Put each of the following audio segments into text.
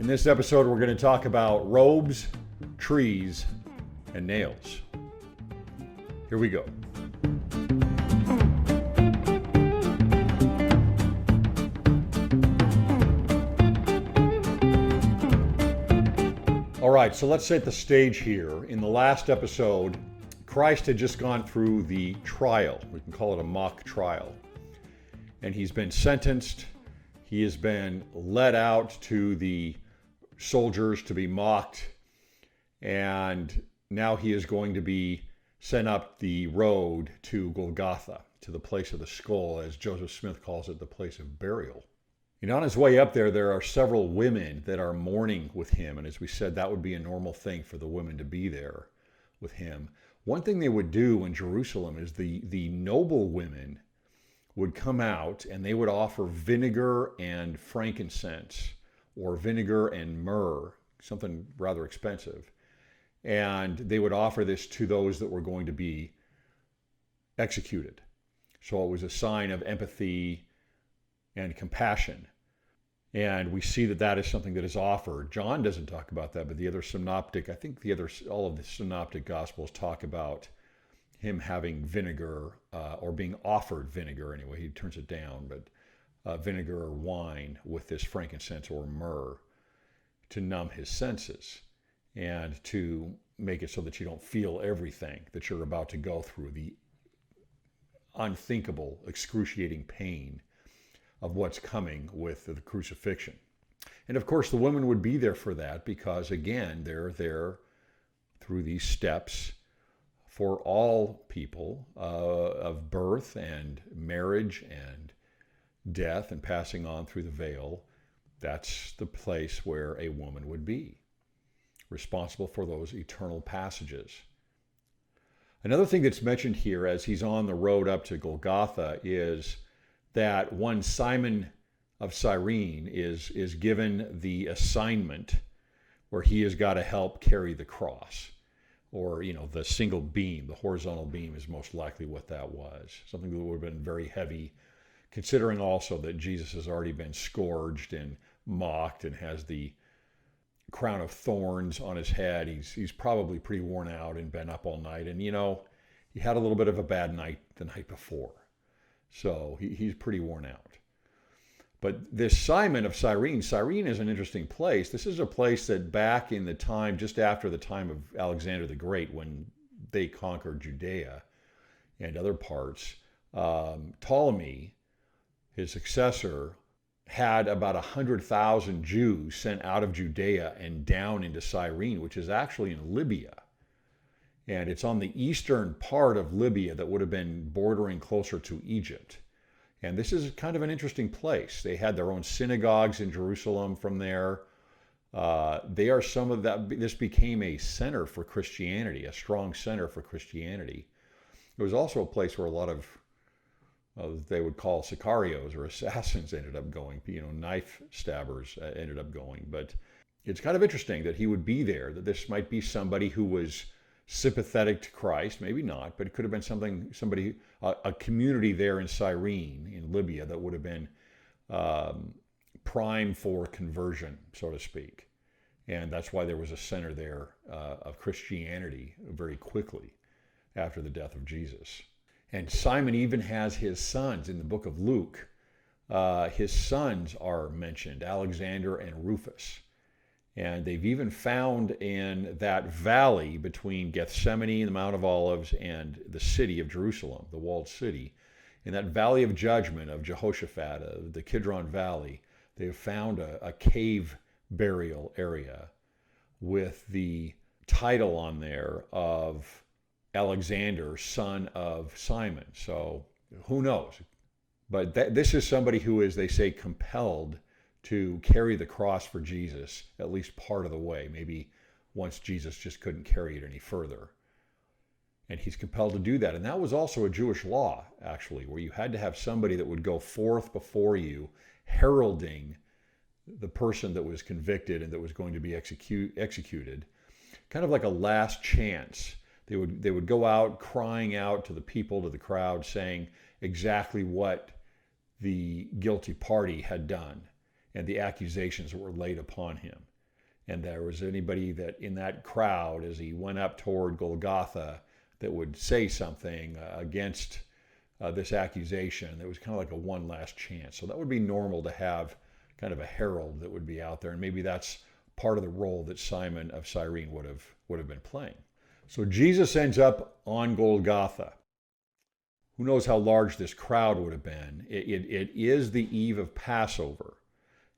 this episode, we're going to talk about robes, trees, and nails. Here we go. All right, so let's set the stage here. In the last episode, Christ had just gone through the trial. We can call it a mock trial. And he's been sentenced. He has been led out to the soldiers to be mocked. And now he is going to be sent up the road to Golgotha, to the place of the skull, as Joseph Smith calls it, the place of burial. And on his way up there are several women that are mourning with him. And as we said, that would be a normal thing for the women to be there with him. One thing they would do in Jerusalem is the noble women would come out and they would offer vinegar and frankincense, or vinegar and myrrh, something rather expensive. And they would offer this to those that were going to be executed. So it was a sign of empathy and compassion. And we see that that is something that is offered. John doesn't talk about that, but the other synoptic, I think all of the synoptic gospels talk about him having vinegar, or being offered vinegar anyway. He turns it down, but vinegar or wine with this frankincense or myrrh to numb his senses and to make it so that you don't feel everything that you're about to go through, the unthinkable, excruciating pain of what's coming with the crucifixion. And of course, the women would be there for that because, again, they're there through these steps for all people of birth and marriage and death and passing on through the veil. That's the place where a woman would be, responsible for those eternal passages. Another thing that's mentioned here as he's on the road up to Golgotha is that one Simon of Cyrene is given the assignment where he has got to help carry the cross, or, the single beam, the horizontal beam is most likely what that was. Something that would have been very heavy, considering also that Jesus has already been scourged and mocked and has the crown of thorns on his head. He's probably pretty worn out and been up all night. And, he had a little bit of a bad night the night before. So he's pretty worn out. But this Simon of Cyrene is an interesting place. This is a place that back in the time, just after the time of Alexander the Great, when they conquered Judea and other parts, Ptolemy, his successor, had about 100,000 Jews sent out of Judea and down into Cyrene, which is actually in Libya. And it's on the eastern part of Libya that would have been bordering closer to Egypt. And this is kind of an interesting place. They had their own synagogues in Jerusalem from there. This became a center for Christianity, a strong center for Christianity. It was also a place where a lot of, they would call sicarios or assassins ended up going, knife stabbers ended up going. But it's kind of interesting that he would be there, that this might be somebody who was sympathetic to Christ, maybe not, but it could have been a community there in Cyrene, in Libya, that would have been prime for conversion, so to speak. And that's why there was a center there of Christianity very quickly after the death of Jesus. And Simon even has his sons in the book of Luke. His sons are mentioned, Alexander and Rufus. And they've even found in that valley between Gethsemane, the Mount of Olives, and the city of Jerusalem, the walled city, in that valley of judgment of Jehoshaphat, the Kidron Valley, they've found a cave burial area with the title on there of Alexander, son of Simon. So who knows? But this is somebody who is, they say, compelled to carry the cross for Jesus at least part of the way, maybe once Jesus just couldn't carry it any further. And he's compelled to do that. And that was also a Jewish law, actually, where you had to have somebody that would go forth before you, heralding the person that was convicted and that was going to be executed, kind of like a last chance. They would go out crying out to the people, to the crowd, saying exactly what the guilty party had done and the accusations that were laid upon him. And there was anybody that in that crowd as he went up toward Golgotha that would say something against this accusation. It was kind of like a one last chance. So that would be normal to have kind of a herald that would be out there. And maybe that's part of the role that Simon of Cyrene would have been playing. So Jesus ends up on Golgotha. Who knows how large this crowd would have been. It is the eve of Passover.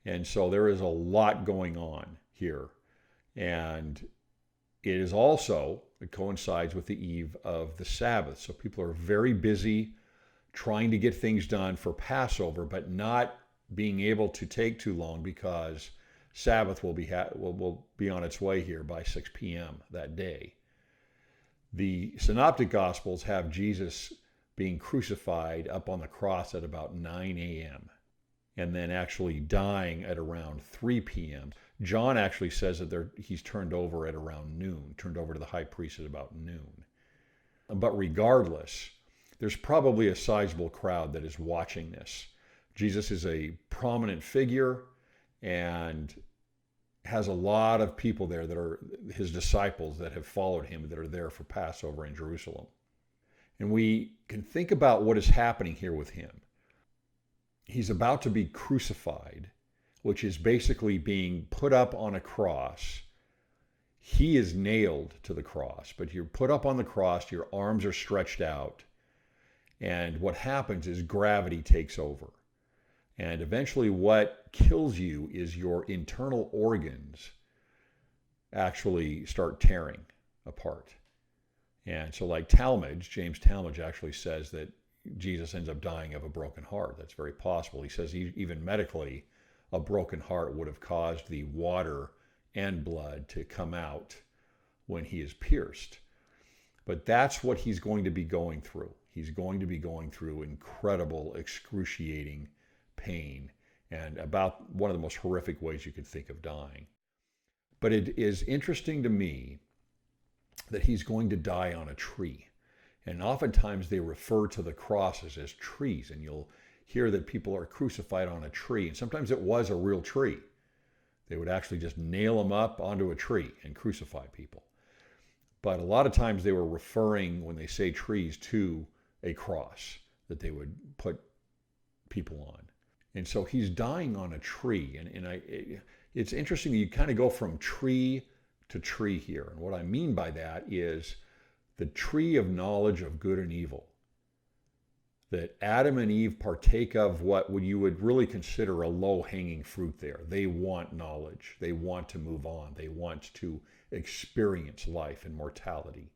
And so there is a lot going on here. And it is also, it coincides with the eve of the Sabbath. So people are very busy trying to get things done for Passover, but not being able to take too long because Sabbath will be on its way here by 6 p.m. that day. The Synoptic Gospels have Jesus being crucified up on the cross at about 9 a.m. and then actually dying at around 3 p.m. John actually says that he's turned over at around noon, turned over to the high priest at about noon. But regardless, there's probably a sizable crowd that is watching this. Jesus is a prominent figure and has a lot of people there that are his disciples that have followed him, that are there for Passover in Jerusalem. And we can think about what is happening here with him. He's about to be crucified, which is basically being put up on a cross. He is nailed to the cross, but you're put up on the cross, your arms are stretched out, and what happens is gravity takes over. And eventually what kills you is your internal organs actually start tearing apart. And so like Talmage, James Talmage actually says that Jesus ends up dying of a broken heart. That's very possible. He says even medically, a broken heart would have caused the water and blood to come out when he is pierced. But that's what he's going to be going through. He's going to be going through incredible, excruciating pain, and about one of the most horrific ways you could think of dying. But it is interesting to me that he's going to die on a tree. And oftentimes they refer to the crosses as trees, and you'll hear that people are crucified on a tree. And sometimes it was a real tree. They would actually just nail them up onto a tree and crucify people. But a lot of times they were referring, when they say trees, to a cross that they would put people on. And so he's dying on a tree. It's interesting that you kind of go from tree to tree here. And what I mean by that is the tree of knowledge of good and evil. That Adam and Eve partake of what you would really consider a low-hanging fruit there. They want knowledge. They want to move on. They want to experience life and mortality.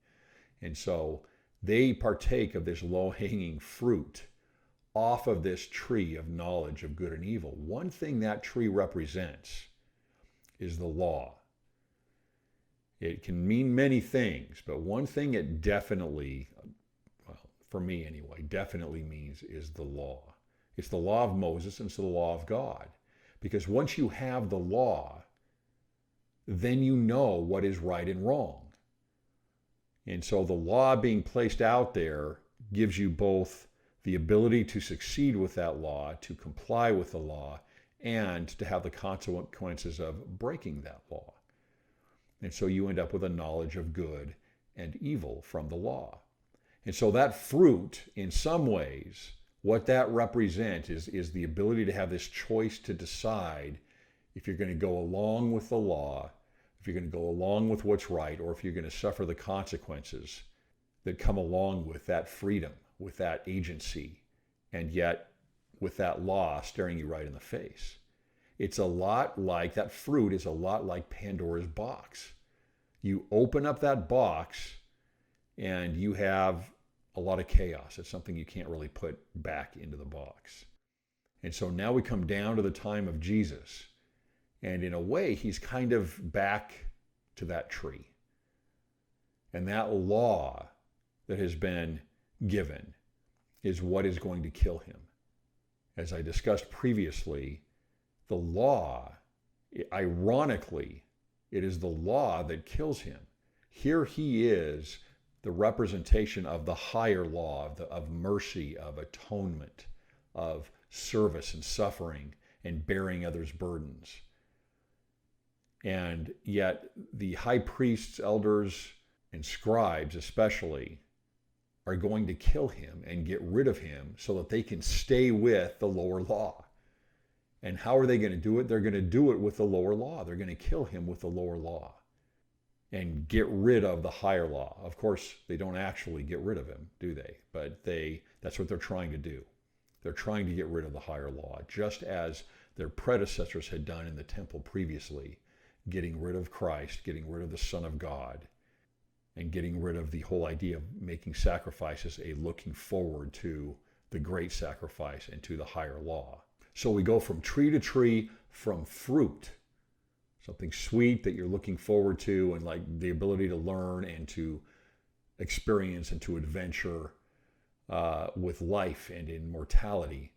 And so they partake of this low-hanging fruit off of this tree of knowledge of good and evil. One thing that tree represents is the law. It can mean many things, but one thing it definitely, well, for me anyway, definitely means is the law. It's the law of Moses and it's the law of God. Because once you have the law, then you know what is right and wrong. And so the law being placed out there gives you both the ability to succeed with that law, to comply with the law, and to have the consequences of breaking that law. And so you end up with a knowledge of good and evil from the law. And so that fruit, in some ways, what that represents is the ability to have this choice to decide if you're going to go along with the law, if you're going to go along with what's right, or if you're going to suffer the consequences that come along with that freedom, with that agency, and yet with that law staring you right in the face. It's a lot like, that fruit is a lot like Pandora's box. You open up that box and you have a lot of chaos. It's something you can't really put back into the box. And so now we come down to the time of Jesus. And in a way, he's kind of back to that tree. And that law that has been given is what is going to kill him. As I discussed previously, the law, ironically, it is the law that kills him. Here he is, the representation of the higher law, of mercy, of atonement, of service and suffering and bearing others' burdens. And yet the high priests, elders, and scribes especially are going to kill him and get rid of him so that they can stay with the lower law. And how are they going to do it? They're going to do it with the lower law. They're going to kill him with the lower law and get rid of the higher law. Of course, they don't actually get rid of him, do they? But that's what they're trying to do. They're trying to get rid of the higher law, just as their predecessors had done in the temple previously, getting rid of Christ, getting rid of the Son of God, and getting rid of the whole idea of making sacrifices a looking forward to the great sacrifice and to the higher law. So we go from tree to tree, from fruit, something sweet that you're looking forward to, and like the ability to learn and to experience and to adventure with life and in mortality.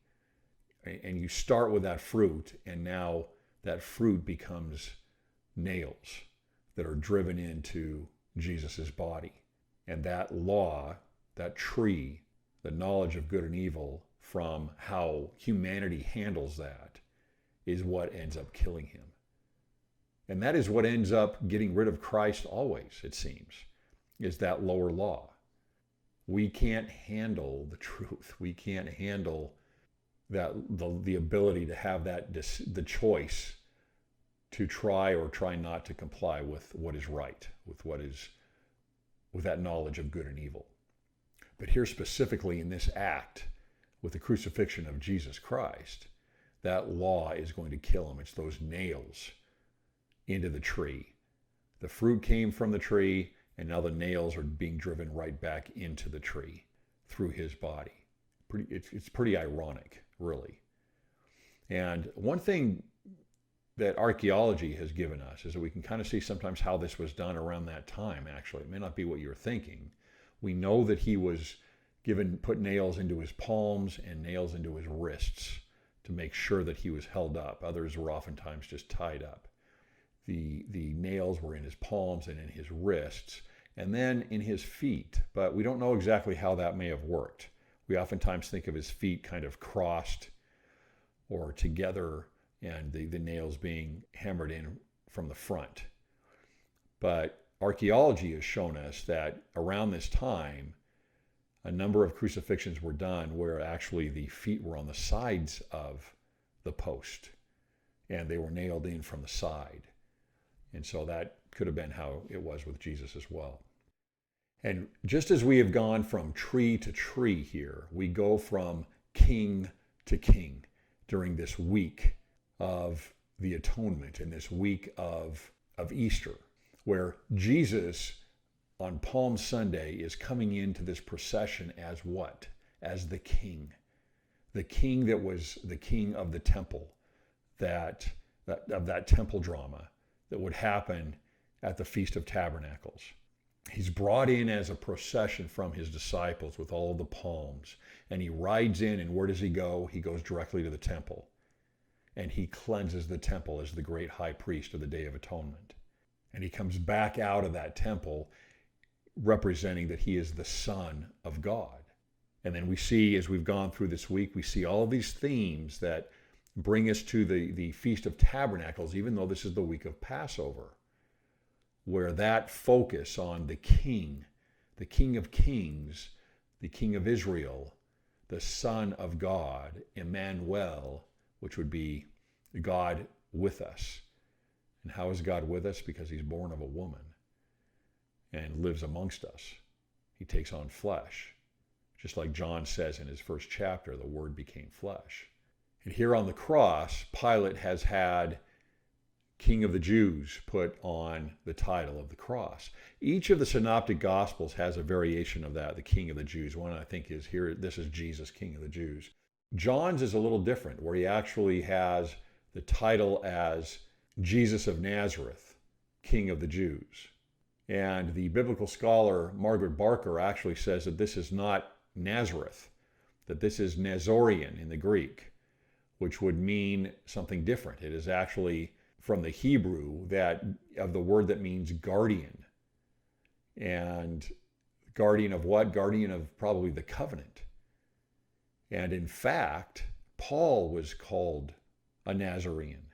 And you start with that fruit, and now that fruit becomes nails that are driven into Jesus's body. And that law, that tree, the knowledge of good and evil from how humanity handles that, is what ends up killing him. And that is what ends up getting rid of Christ always, it seems, is that lower law. We can't handle the truth. We can't handle that the ability to have the choice to try or try not to comply with what is right, with that knowledge of good and evil. But here specifically in this act, with the crucifixion of Jesus Christ, that law is going to kill him. It's those nails into the tree. The fruit came from the tree, and now the nails are being driven right back into the tree through his body. It's pretty ironic, really. And one thing that archaeology has given us is that we can kind of see sometimes how this was done around that time, actually. It may not be what you're thinking. We know that he was put nails into his palms and nails into his wrists to make sure that he was held up. Others were oftentimes just tied up. The nails were in his palms and in his wrists, and then in his feet. But we don't know exactly how that may have worked. We oftentimes think of his feet kind of crossed or together, and the nails being hammered in from the front. But archaeology has shown us that around this time, a number of crucifixions were done where actually the feet were on the sides of the post, and they were nailed in from the side. And so that could have been how it was with Jesus as well. And just as we have gone from tree to tree here, we go from king to king during this week of the atonement and this week of Easter, where Jesus on Palm Sunday is coming into this procession as what? As the king. The king that was the king of the temple, of that temple drama that would happen at the Feast of Tabernacles. He's brought in as a procession from his disciples with all of the palms, and he rides in, and where does he go? He goes directly to the temple, and he cleanses the temple as the great high priest of the Day of Atonement. And he comes back out of that temple representing that he is the Son of God. And then we see, as we've gone through this week, we see all of these themes that bring us to the Feast of Tabernacles, even though this is the week of Passover, where that focus on the King of Kings, the King of Israel, the Son of God, Emmanuel, which would be God with us. And how is God with us? Because he's born of a woman and lives amongst us. He takes on flesh. Just like John says in his first chapter, the Word became flesh. And here on the cross, Pilate has had King of the Jews put on the title of the cross. Each of the synoptic gospels has a variation of that, the King of the Jews. One I think is here, this is Jesus, King of the Jews. John's is a little different, where he actually has the title as Jesus of Nazareth, King of the Jews. And the biblical scholar Margaret Barker actually says that this is not Nazareth, that this is Nazorian in the Greek, which would mean something different. It is actually from the Hebrew of the word that means guardian. And guardian of what? Guardian of probably the covenant. And in fact, Paul was called a Nazarene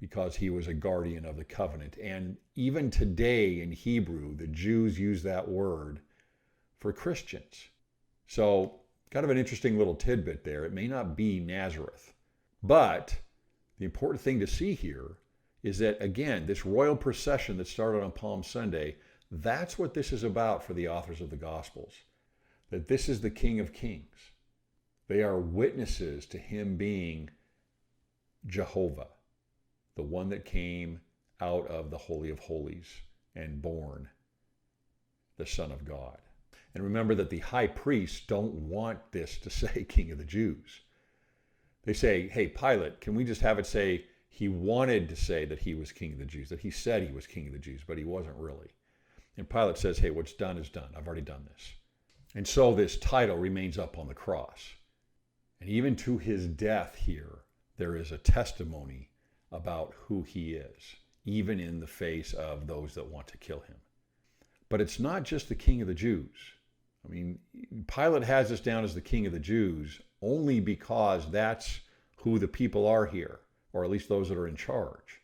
because he was a guardian of the covenant. And even today in Hebrew, the Jews use that word for Christians. So kind of an interesting little tidbit there. It may not be Nazareth, but the important thing to see here is that, again, this royal procession that started on Palm Sunday, that's what this is about for the authors of the Gospels, that this is the King of Kings. They are witnesses to him being Jehovah, the one that came out of the Holy of Holies and born the Son of God. And remember that the high priests don't want this to say King of the Jews. They say, hey, Pilate, can we just have it say he wanted to say that he was King of the Jews, that he said he was King of the Jews, but he wasn't really. And Pilate says, hey, what's done is done. I've already done this. And so this title remains up on the cross. And even to his death here, there is a testimony about who he is, even in the face of those that want to kill him. But it's not just the King of the Jews. I mean, Pilate has us down as the King of the Jews only because that's who the people are here, or at least those that are in charge.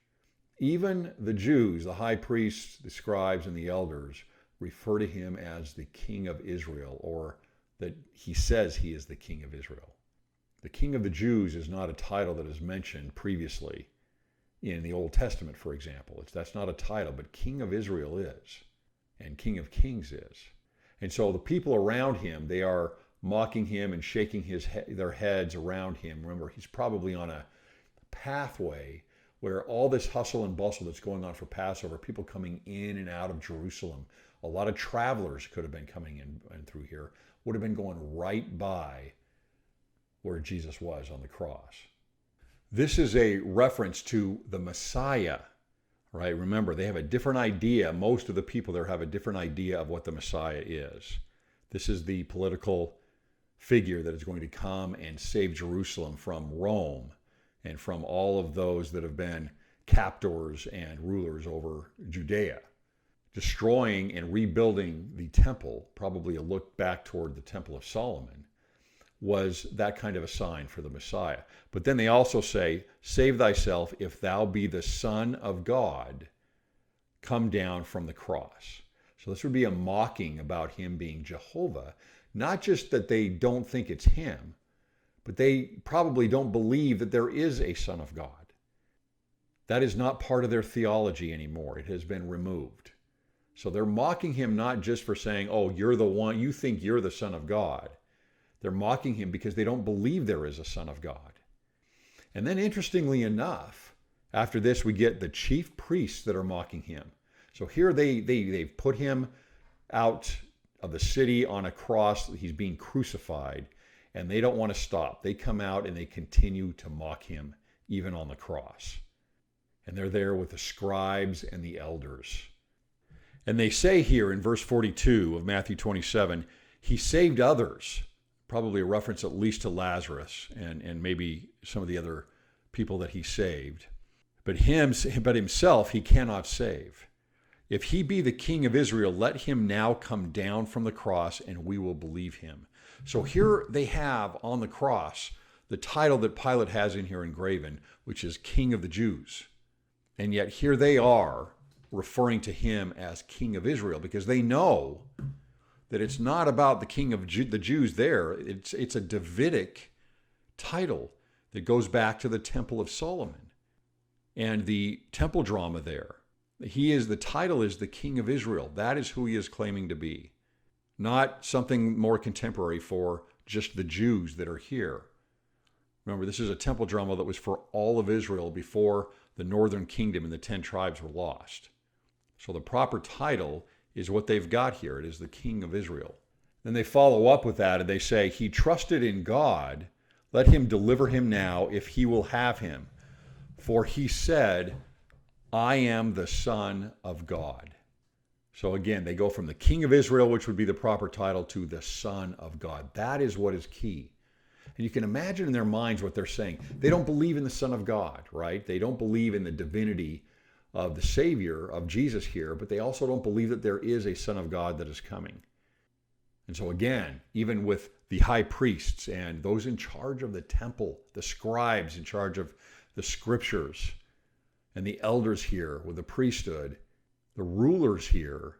Even the Jews, the high priests, the scribes, and the elders refer to him as the King of Israel, or that he says he is the King of Israel. The King of the Jews is not a title that is mentioned previously in the Old Testament, for example. That's not a title, but King of Israel is, and King of Kings is. And so the people around him, they are mocking him and shaking their heads around him. Remember, he's probably on a pathway where all this hustle and bustle that's going on for Passover, people coming in and out of Jerusalem, a lot of travelers could have been coming in and through here, would have been going right by where Jesus was on the cross. This is a reference to the Messiah, right? Remember, they have a different idea. Most of the people there have a different idea of what the Messiah is. This is the political figure that is going to come and save Jerusalem from Rome and from all of those that have been captors and rulers over Judea. Destroying and rebuilding the temple, probably a look back toward the Temple of Solomon, was that kind of a sign for the Messiah. But then they also say, save thyself if thou be the Son of God, come down from the cross. So this would be a mocking about him being Jehovah, not just that they don't think it's him, but they probably don't believe that there is a Son of God. That is not part of their theology anymore. It has been removed. So they're mocking him not just for saying, oh, you're the one, you think you're the Son of God. They're mocking him because they don't believe there is a Son of God. And then interestingly enough, after this we get the chief priests that are mocking him. So here they've put him out of the city on a cross. He's being crucified, and they don't want to stop. They come out and they continue to mock him even on the cross. And they're there with the scribes and the elders. And they say here in verse 42 of Matthew 27, he saved others. Probably a reference at least to Lazarus and maybe some of the other people that he saved. But himself he cannot save. If he be the King of Israel, let him now come down from the cross and we will believe him. So here they have on the cross the title that Pilate has in here engraven, which is King of the Jews. And yet here they are referring to him as King of Israel because they know that it's not about the King of the Jews there. It's a Davidic title that goes back to the Temple of Solomon and the temple drama there. The title is the King of Israel. That is who he is claiming to be. Not something more contemporary for just the Jews that are here. Remember, this is a temple drama that was for all of Israel before the northern kingdom and the 10 tribes were lost. So the proper title is what they've got here. It is the King of Israel. Then they follow up with that and they say, he trusted in God. Let him deliver him now if he will have him. For he said, I am the Son of God. So again, they go from the King of Israel, which would be the proper title, to the Son of God. That is what is key. And you can imagine in their minds what they're saying. They don't believe in the Son of God, right? They don't believe in the divinity of the Savior, of Jesus here, but they also don't believe that there is a Son of God that is coming. And so again, even with the high priests and those in charge of the temple, the scribes in charge of the scriptures, and the elders here with the priesthood, the rulers here,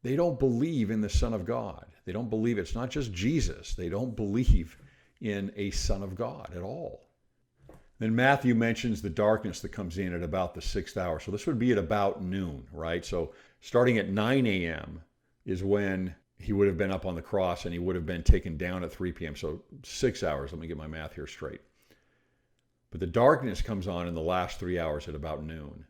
they don't believe in the Son of God. They don't believe it's not just Jesus. They don't believe in a Son of God at all. Then Matthew mentions the darkness that comes in at about the 6th hour. So this would be at about noon, right? So starting at 9 a.m. is when he would have been up on the cross, and he would have been taken down at 3 p.m. So 6 hours. Let me get my math here straight. But the darkness comes on in the last 3 hours at about noon.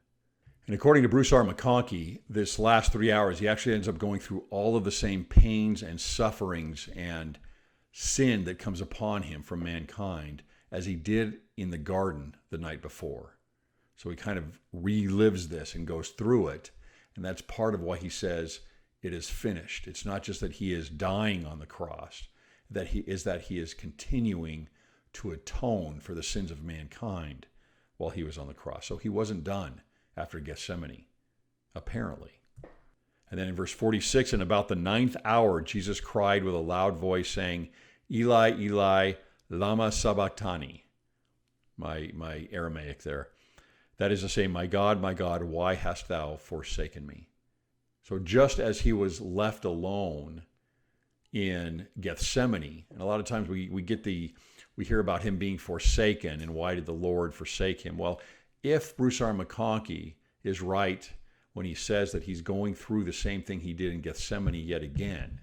And according to Bruce R. McConkie, this last 3 hours, he actually ends up going through all of the same pains and sufferings and sin that comes upon him from mankind as he did in the garden the night before. So he kind of relives this and goes through it. And that's part of why he says it is finished. It's not just that he is dying on the cross, that he is continuing to atone for the sins of mankind while he was on the cross. So he wasn't done after Gethsemane, apparently. And then in verse 46, and about the 9th hour, Jesus cried with a loud voice, saying, Eli, Eli, lama sabachthani. My Aramaic there. That is to say, my God, why hast thou forsaken me? So just as he was left alone in Gethsemane, and a lot of times we hear about him being forsaken, and why did the Lord forsake him? Well, if Bruce R. McConkie is right when he says that he's going through the same thing he did in Gethsemane yet again,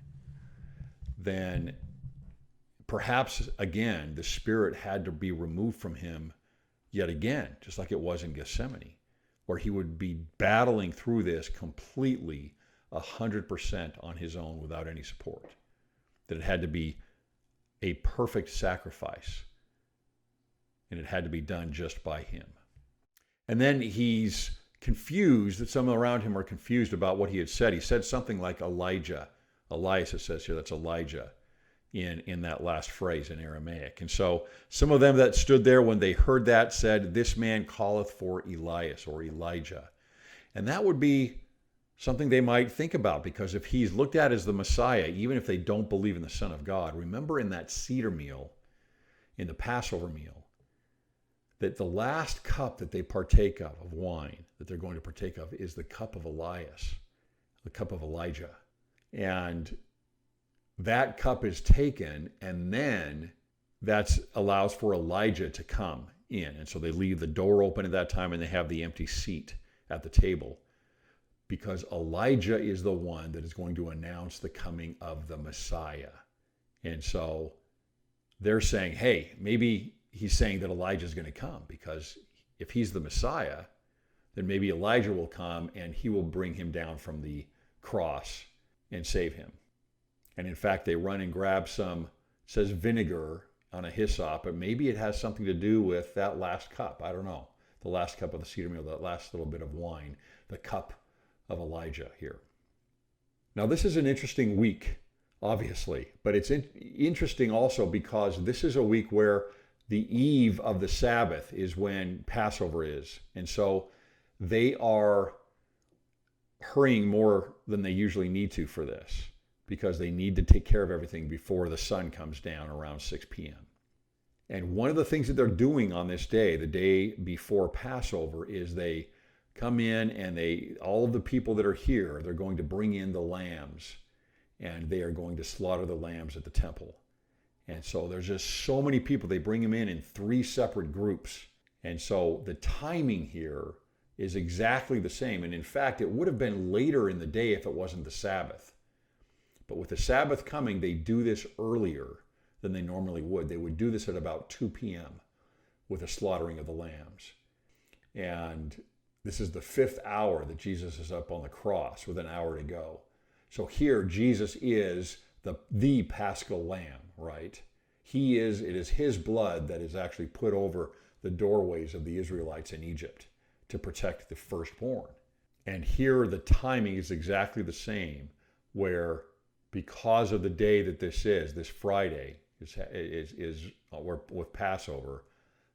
then perhaps again the Spirit had to be removed from him yet again, just like it was in Gethsemane, where he would be battling through this completely 100% on his own without any support. That it had to be a perfect sacrifice, and it had to be done just by him. And then he's confused, that some around him are confused about what he had said. He said something like Elijah. Elias, it says here, that's Elijah in that last phrase in Aramaic. And so some of them that stood there when they heard that said, this man calleth for Elias or Elijah. And that would be something they might think about, because if he's looked at as the Messiah, even if they don't believe in the Son of God, remember in that Seder meal, in the Passover meal, that the last cup that they partake of wine, that they're going to partake of, is the cup of Elias, the cup of Elijah. And that cup is taken, and then that allows for Elijah to come in. And so they leave the door open at that time, and they have the empty seat at the table, because Elijah is the one that is going to announce the coming of the Messiah. And so they're saying, hey, maybe he's saying that Elijah is going to come, because if he's the Messiah, then maybe Elijah will come and he will bring him down from the cross and save him. And in fact, they run and grab some, it says vinegar on a hyssop, but maybe it has something to do with that last cup. I don't know. The last cup of the Seder meal, that last little bit of wine, the cup of Elijah here. Now, this is an interesting week, obviously, but it's interesting also because this is a week where the eve of the Sabbath is when Passover is. And so they are hurrying more than they usually need to for this, because they need to take care of everything before the sun comes down around 6 p.m. And one of the things that they're doing on this day, the day before Passover, is they come in and all of the people that are here, they're going to bring in the lambs, and they are going to slaughter the lambs at the temple. And so there's just so many people. They bring them in 3 separate groups. And so the timing here is exactly the same. And in fact, it would have been later in the day if it wasn't the Sabbath. But with the Sabbath coming, they do this earlier than they normally would. They would do this at about 2 p.m. with the slaughtering of the lambs. And this is the 5th hour that Jesus is up on the cross with an hour to go. So here, Jesus is the Paschal Lamb, right? It is his blood that is actually put over the doorways of the Israelites in Egypt to protect the firstborn. And here the timing is exactly the same, where because of the day that this Friday is with Passover,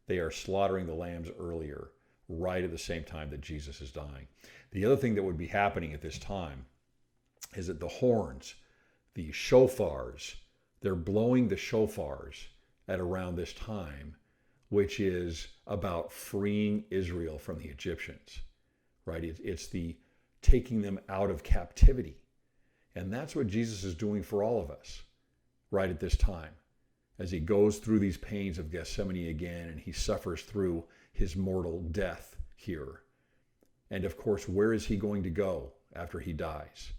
they are slaughtering the lambs earlier, right at the same time that Jesus is dying. The other thing that would be happening at this time is that the horns, the shofars, they're blowing the shofars at around this time which is about freeing Israel from the Egyptians, right? It's the taking them out of captivity. And that's what Jesus is doing for all of us right at this time, as he goes through these pains of Gethsemane again, and he suffers through his mortal death here. And of course, where is he going to go after he dies?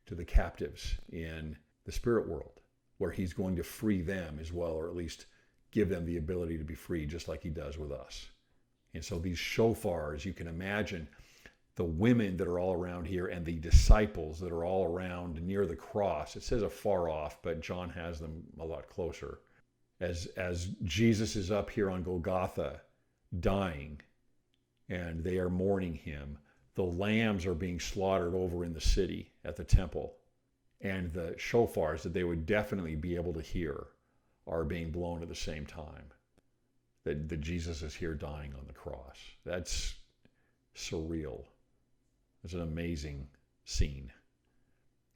To the captives in the spirit world, where he's going to free them as well, or at least give them the ability to be free, just like he does with us. And so these shofars, you can imagine the women that are all around here and the disciples that are all around near the cross. It says afar off, but John has them a lot closer. As Jesus is up here on Golgotha dying, and they are mourning him, the lambs are being slaughtered over in the city at the temple, and the shofars that they would definitely be able to hear are being blown at the same time. That Jesus is here dying on the cross. That's surreal. It's an amazing scene.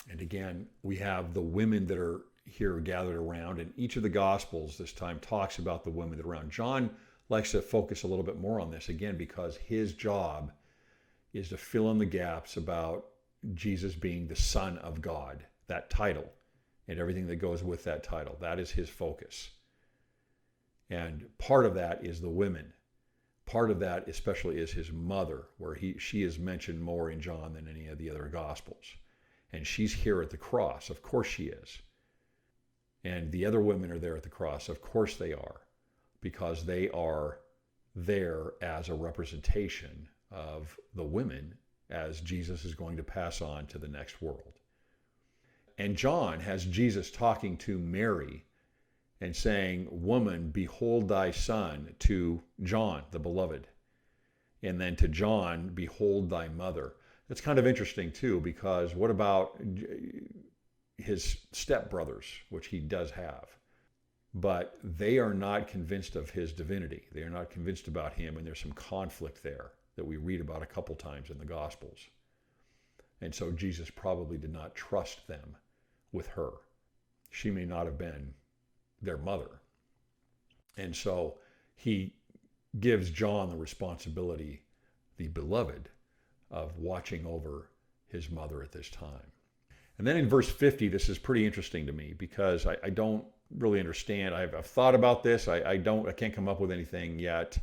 And again, we have the women that are here gathered around, and each of the Gospels this time talks about the women that are around. John likes to focus a little bit more on this, again, because his job is to fill in the gaps about Jesus being the Son of God, that title, and everything that goes with that title. That is his focus. And part of that is the women. Part of that especially is his mother, where she is mentioned more in John than any of the other Gospels. And she's here at the cross. Of course she is. And the other women are there at the cross. Of course they are, because they are there as a representation of the women as Jesus is going to pass on to the next world. And John has Jesus talking to Mary and saying, "Woman, behold thy son," to John, the beloved. And then to John, "Behold thy mother." That's kind of interesting too, because what about his stepbrothers, which he does have? But they are not convinced of his divinity. They are not convinced about him, and there's some conflict there that we read about a couple times in the Gospels. And so Jesus probably did not trust them with her. She may not have been their mother. And so he gives John the responsibility, the beloved, of watching over his mother at this time. And then in verse 50, this is pretty interesting to me, because I don't really understand. I've thought about this. I can't come up with anything yet.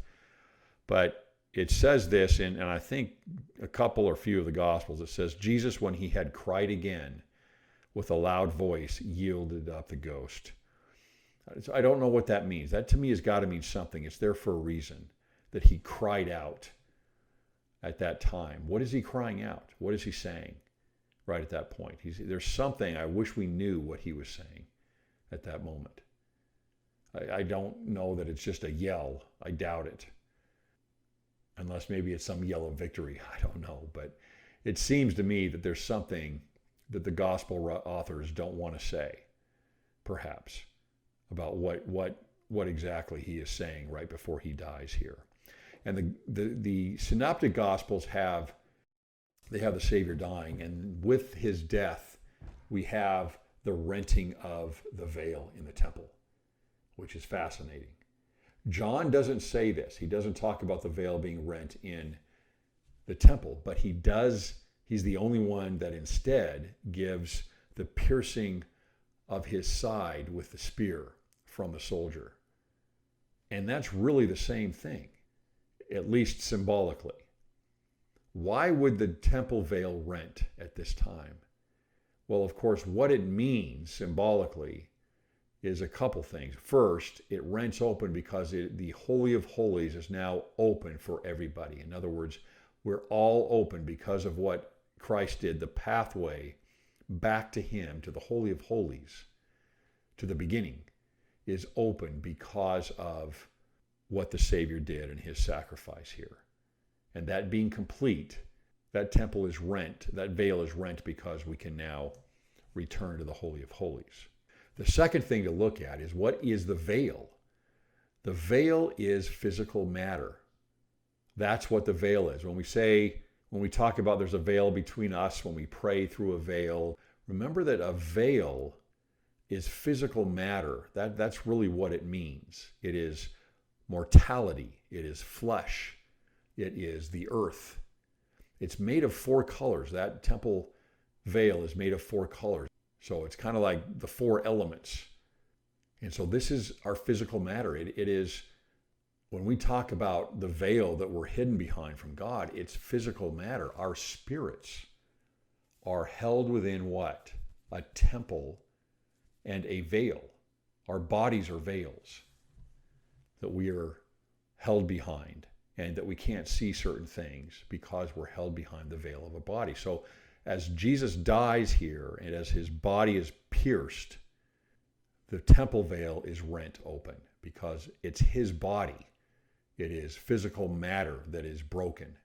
But it says this, and I think a couple or few of the Gospels, it says, Jesus, when he had cried again with a loud voice, yielded up the ghost. I don't know what that means. That to me has got to mean something. It's there for a reason, that he cried out at that time. What is he crying out? What is he saying right at that point? There's something, I wish we knew what he was saying at that moment. I don't know that it's just a yell. I doubt it. Unless maybe it's some yell of victory. I don't know. But it seems to me that there's something that the gospel authors don't want to say, perhaps, about what exactly he is saying right before he dies here. And the synoptic gospels have the Savior dying, and with his death, we have the renting of the veil in the temple, which is fascinating. John doesn't say this. He doesn't talk about the veil being rent in the temple, but he does. He's the only one that instead gives the piercing of his side with the spear from the soldier. And that's really the same thing, at least symbolically. Why would the temple veil rent at this time? Well, of course, what it means symbolically is a couple things. First, it rents open because the Holy of Holies is now open for everybody. In other words, we're all open because of what Christ did. The pathway back to him, to the Holy of Holies, to the beginning, is open because of what the Savior did in his sacrifice here. And that being complete, that temple is rent, that veil is rent, because we can now return to the Holy of Holies. The second thing to look at is, what is the veil? The veil is physical matter. That's what the veil is. When we talk about there's a veil between us, when we pray through a veil, remember that a veil is physical matter. That's really what it means. It is mortality. It is flesh. It is the earth. It's made of 4 colors. That temple veil is made of 4 colors. So it's kind of like the 4 elements. And so this is our physical matter. It is, when we talk about the veil that we're hidden behind from God, it's physical matter. Our spirits are held within what? A temple and a veil. Our bodies are veils that we are held behind, and that we can't see certain things because we're held behind the veil of a body. So as Jesus dies here and as his body is pierced, the temple veil is rent open because it's his body. It is physical matter that is broken.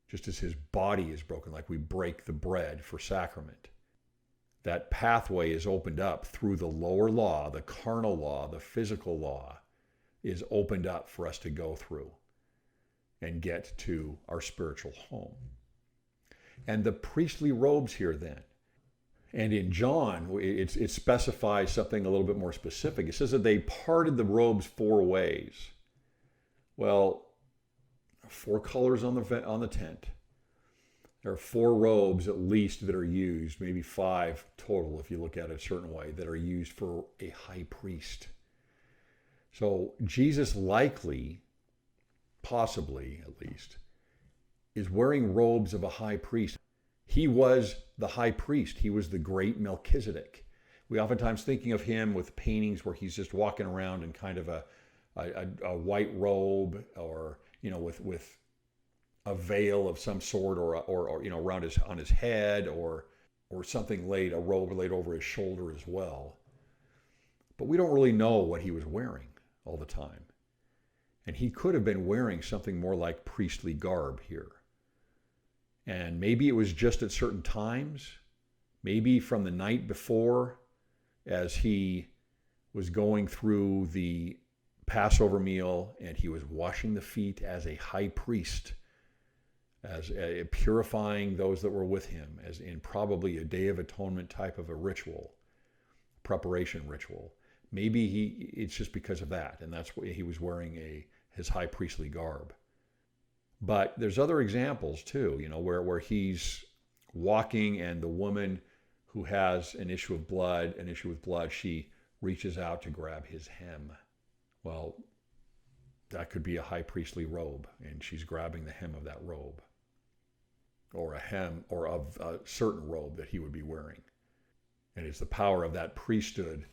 Just as his body is broken, like we break the bread for sacrament. That pathway is opened up through the lower law, the carnal law, the physical law is opened up for us to go through and get to our spiritual home. And the priestly robes here then. And in John, it specifies something a little bit more specific. It says that they parted the robes 4 ways. Well, 4 colors on the tent. There are 4 robes at least that are used, maybe 5 total if you look at it a certain way, that are used for a high priest. So Jesus likely, possibly at least, is wearing robes of a high priest. He was the high priest. He was the great Melchizedek. We oftentimes thinking of him with paintings where he's just walking around in kind of a white robe, or with a veil of some sort, or around on his head, or something a robe laid over his shoulder as well. But we don't really know what he was wearing all the time. And he could have been wearing something more like priestly garb here. And maybe it was just at certain times, maybe from the night before, as he was going through the Passover meal and he was washing the feet as a high priest, as purifying those that were with him, as in probably a Day of Atonement type of a ritual, preparation ritual. Maybe it's just because of that, and that's why he was wearing his high priestly garb. But there's other examples too, where he's walking and the woman who has an issue with blood, she reaches out to grab his hem. Well, that could be a high priestly robe, and she's grabbing the hem of that robe, or a hem or of a certain robe that he would be wearing. And it's the power of that priesthood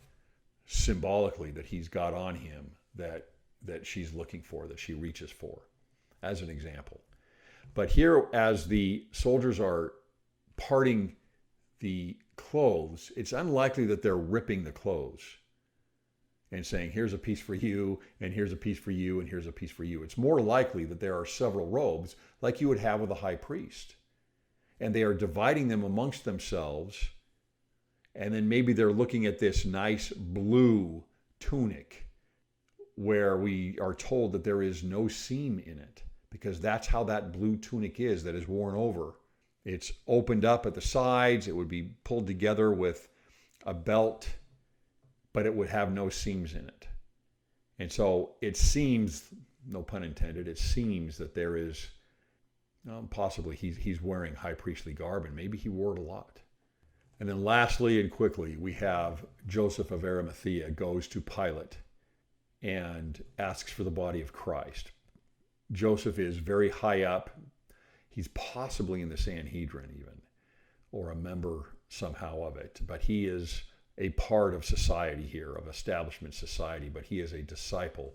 symbolically that he's got on him that she's looking for, that she reaches for, as an example. But here, as the soldiers are parting the clothes, it's unlikely that they're ripping the clothes and saying, here's a piece for you, and here's a piece for you, and here's a piece for you. It's more likely that there are several robes like you would have with a high priest. And they are dividing them amongst themselves. And then maybe they're looking at this nice blue tunic where we are told that there is no seam in it, because that's how that blue tunic is that is worn over. It's opened up at the sides. It would be pulled together with a belt, but it would have no seams in it. And so it seems, no pun intended, it seems that there is, possibly he's wearing high priestly garb, and maybe he wore it a lot. And then lastly and quickly, we have Joseph of Arimathea goes to Pilate and asks for the body of Christ. Joseph is very high up. He's possibly in the Sanhedrin even, or a member somehow of it, but he is a part of society here, of establishment society, but he is a disciple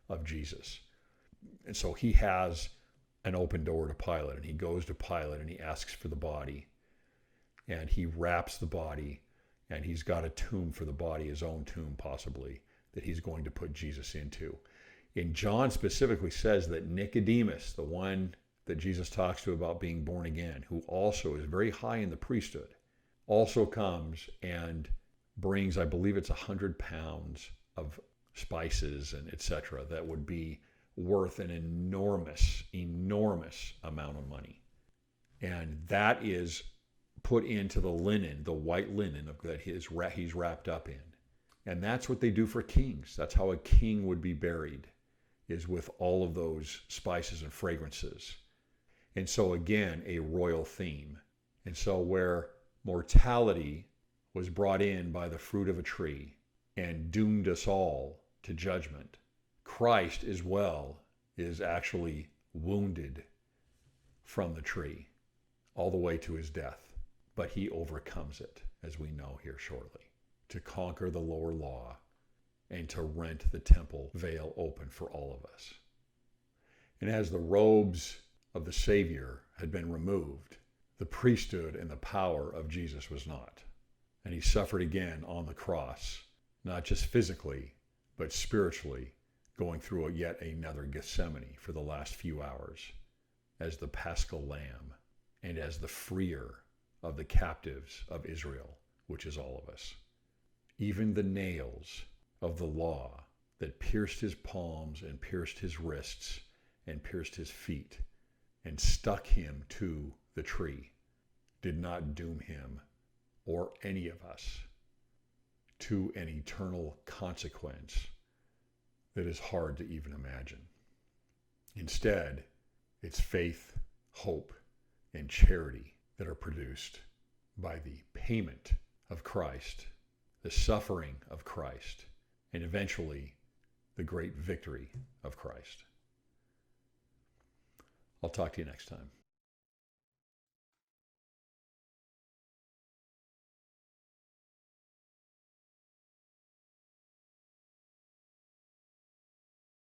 of Jesus. And so he has an open door to Pilate, and he goes to Pilate and he asks for the body, and he wraps the body, and he's got a tomb for the body, his own tomb possibly, that he's going to put Jesus into. And John specifically says that Nicodemus, the one that Jesus talks to about being born again, who also is very high in the priesthood, also comes and brings, I believe it's 100 pounds of spices and etc. that would be worth an enormous amount of money. And that is put into the linen, the white linen that he's wrapped up in. And that's what they do for kings. That's how a king would be buried. is with all of those spices and fragrances. And so again, a royal theme. And so where mortality was brought in by the fruit of a tree and doomed us all to judgment, Christ as well is actually wounded from the tree all the way to his death. But he overcomes it, as we know here shortly, to conquer the lower law and to rent the temple veil open for all of us. And as the robes of the Savior had been removed, the priesthood and the power of Jesus was not. And he suffered again on the cross, not just physically, but spiritually, going through yet another Gethsemane for the last few hours as the Paschal Lamb and as the freer of the captives of Israel, which is all of us. Even the nails of the law that pierced his palms and pierced his wrists and pierced his feet and stuck him to the tree did not doom him or any of us to an eternal consequence that is hard to even imagine. Instead, it's faith, hope, and charity that are produced by the payment of Christ, the suffering of Christ, and eventually the great victory of Christ. I'll talk to you next time.